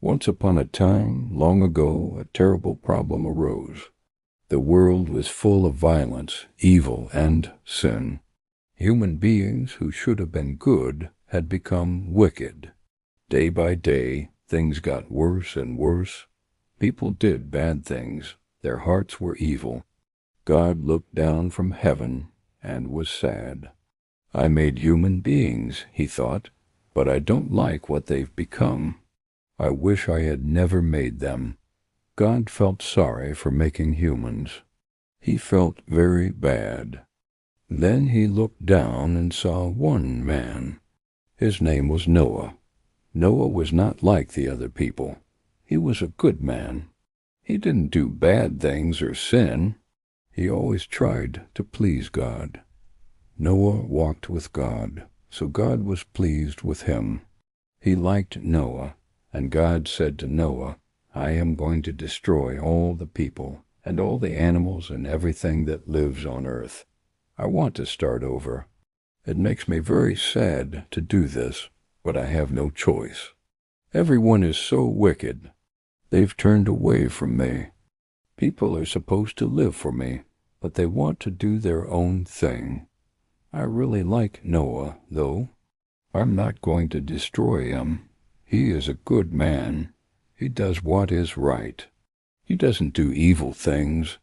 Once upon a time, long ago, a terrible problem arose. The world was full of violence, evil, and sin. Human beings who should have been good had become wicked. Day by day, things got worse and worse. People did bad things. Their hearts were evil. God looked down from heaven and was sad. I made human beings, he thought, but I don't like what they've become. I wish I had never made them. God felt sorry for making humans. He felt very bad. Then he looked down and saw one man. His name was Noah. Noah was not like the other people. He was a good man. He didn't do bad things or sin. He always tried to please God. Noah walked with God, so God was pleased with him. He liked Noah, and God said to Noah, I am going to destroy all the people and all the animals and everything that lives on earth. I want to start over. It makes me very sad to do this, but I have no choice. Everyone is so wicked. They've turned away from me. People are supposed to live for me, but they want to do their own thing. I really like Noah, though. I'm not going to destroy him. He is a good man. He does what is right. He doesn't do evil things.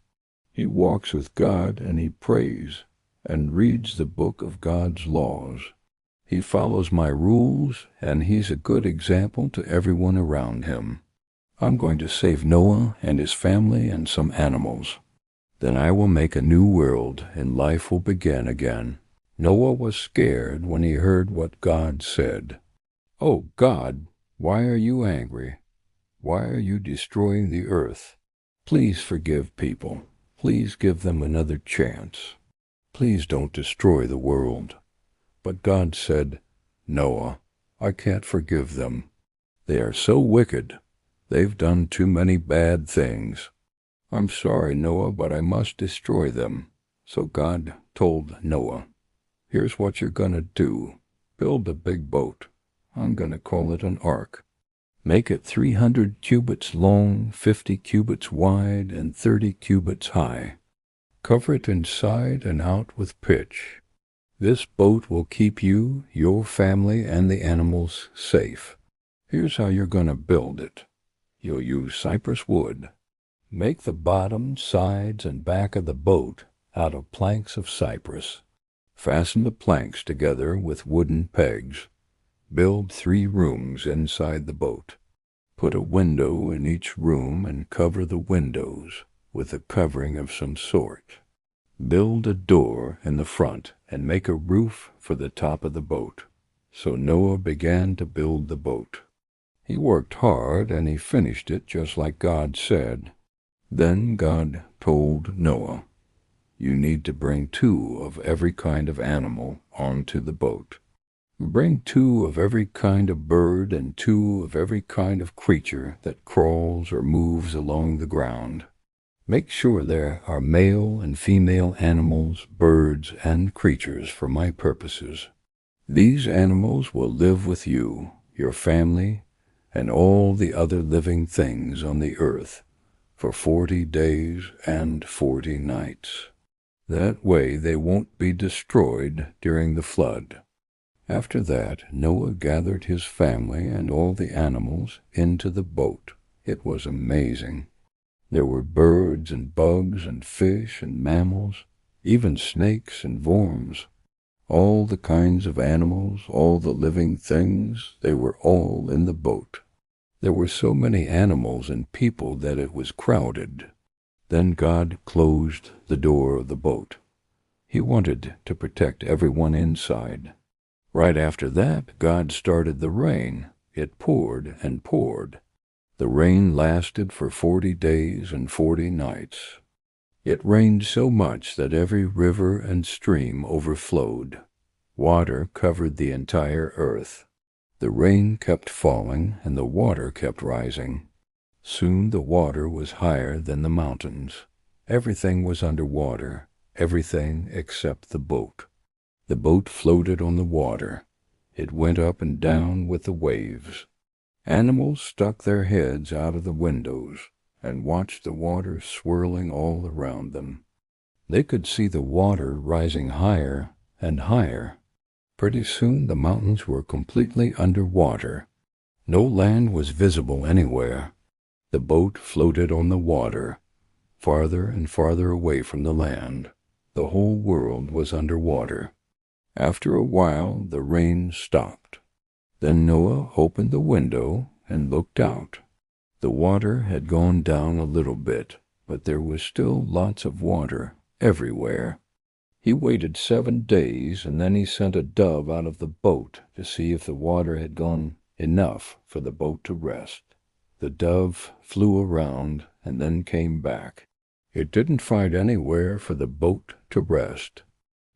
He walks with God and he prays and reads the book of God's laws. He follows my rules and he's a good example to everyone around him. I'm going to save Noah and his family and some animals. Then I will make a new world and life will begin again. Noah was scared when he heard what God said. Oh, God, why are you angry? Why are you destroying the earth? Please forgive people. Please give them another chance. Please don't destroy the world. But God said, Noah, I can't forgive them. They are so wicked. They've done too many bad things. I'm sorry, Noah, but I must destroy them. So God told Noah, here's what you're going to do. Build a big boat. I'm going to call it an ark. Make it 300 cubits long, 50 cubits wide, and 30 cubits high. Cover it inside and out with pitch. This boat will keep you, your family, and the animals safe. Here's how you're going to build it. You'll use cypress wood. Make the bottom, sides, and back of the boat out of planks of cypress. Fasten the planks together with wooden pegs. Build 3 rooms inside the boat. Put a window in each room and cover the windows with a covering of some sort. Build a door in the front and make a roof for the top of the boat. So Noah began to build the boat. He worked hard and he finished it just like God said. Then God told Noah, you need to bring 2 of every kind of animal onto the boat. Bring 2 of every kind of bird and 2 of every kind of creature that crawls or moves along the ground. Make sure there are male and female animals, birds, and creatures for my purposes. These animals will live with you, your family, and all the other living things on the earth for 40 days and 40 nights. That way they won't be destroyed during the flood. After that, Noah gathered his family and all the animals into the boat. It was amazing. There were birds and bugs and fish and mammals, even snakes and worms. All the kinds of animals, all the living things, they were all in the boat. There were so many animals and people that it was crowded. Then God closed the door of the boat. He wanted to protect everyone inside. Right after that, God started the rain. It poured and poured. The rain lasted for 40 days and 40 nights. It rained so much that every river and stream overflowed. Water covered the entire earth. The rain kept falling and the water kept rising. Soon the water was higher than the mountains. Everything was under water, everything except the boat. The boat floated on the water. It went up and down with the waves. Animals stuck their heads out of the windows and watched the water swirling all around them. They could see the water rising higher and higher. Pretty soon the mountains were completely under water. No land was visible anywhere. The boat floated on the water, farther and farther away from the land. The whole world was under water. After a while the rain stopped. Then Noah opened the window and looked out. The water had gone down a little bit, but there was still lots of water everywhere. He waited 7 days, and then he sent a dove out of the boat to see if the water had gone enough for the boat to rest. The dove flew around and then came back. It didn't find anywhere for the boat to rest.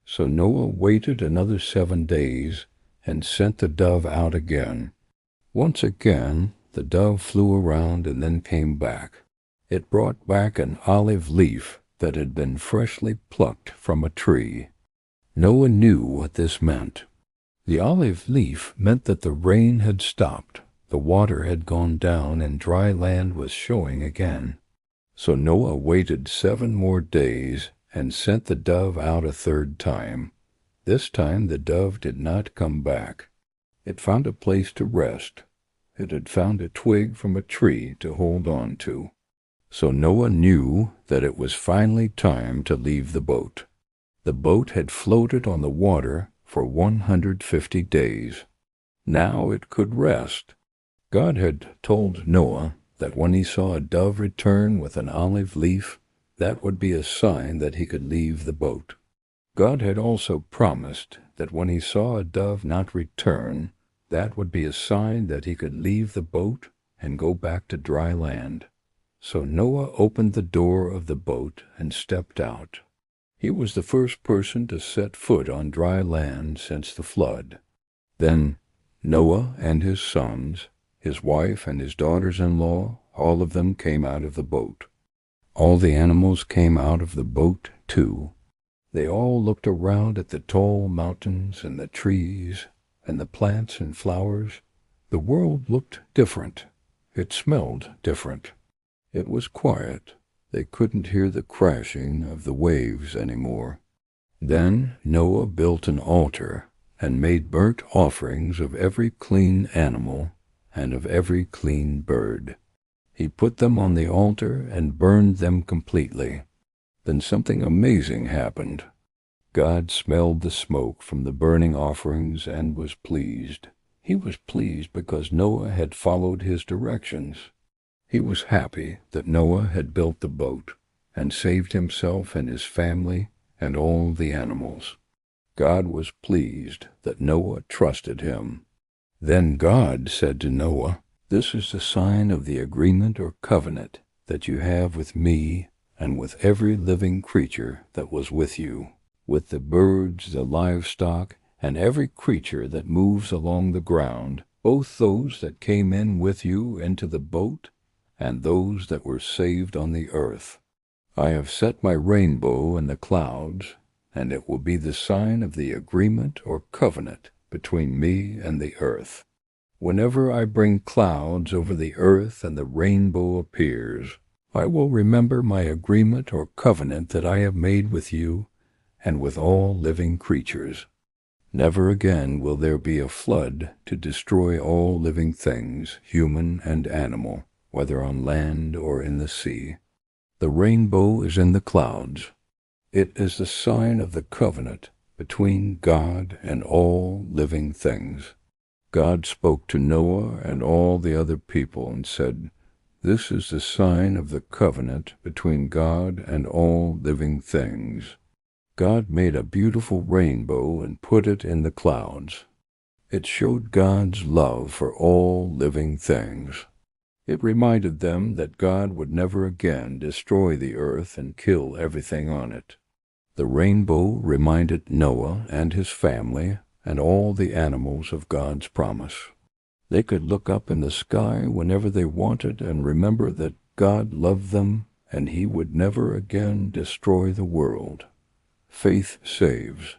So Noah waited another 7 days and sent the dove out again. Once again, the dove flew around and then came back. It brought back an olive leaf that had been freshly plucked from a tree. Noah knew what this meant. The olive leaf meant that the rain had stopped, the water had gone down, and dry land was showing again. So Noah waited 7 more days and sent the dove out a 3rd time. This time the dove did not come back. It found a place to rest. It had found a twig from a tree to hold on to. So Noah knew that it was finally time to leave the boat. The boat had floated on the water for 150 days. Now it could rest. God had told Noah that when he saw a dove return with an olive leaf, that would be a sign that he could leave the boat. God had also promised that when he saw a dove not return, that would be a sign that he could leave the boat and go back to dry land. So Noah opened the door of the boat and stepped out. He was the first person to set foot on dry land since the flood. Then Noah and his sons, his wife and his daughters-in-law, all of them came out of the boat. All the animals came out of the boat too. They all looked around at the tall mountains and the trees and the plants and flowers. The world looked different. It smelled different. It was quiet. They couldn't hear the crashing of the waves anymore. Then Noah built an altar and made burnt offerings of every clean animal and of every clean bird. He put them on the altar and burned them completely. Then something amazing happened. God smelled the smoke from the burning offerings and was pleased. He was pleased because Noah had followed his directions. He was happy that Noah had built the boat and saved himself and his family and all the animals. God was pleased that Noah trusted him. Then God said to Noah, "This is the sign of the agreement or covenant that you have with me and with every living creature that was with you, with the birds, the livestock, and every creature that moves along the ground, both those that came in with you into the boat and those that were saved on the earth. I have set my rainbow in the clouds, and it will be the sign of the agreement or covenant between me and the earth. Whenever I bring clouds over the earth and the rainbow appears, I will remember my agreement or covenant that I have made with you and with all living creatures. Never again will there be a flood to destroy all living things, human and animal, whether on land or in the sea. The rainbow is in the clouds. It is the sign of the covenant between God and all living things." God spoke to Noah and all the other people and said, "This is the sign of the covenant between God and all living things." God made a beautiful rainbow and put it in the clouds. It showed God's love for all living things. It reminded them that God would never again destroy the earth and kill everything on it. The rainbow reminded Noah and his family and all the animals of God's promise. They could look up in the sky whenever they wanted and remember that God loved them and he would never again destroy the world. Faith saves.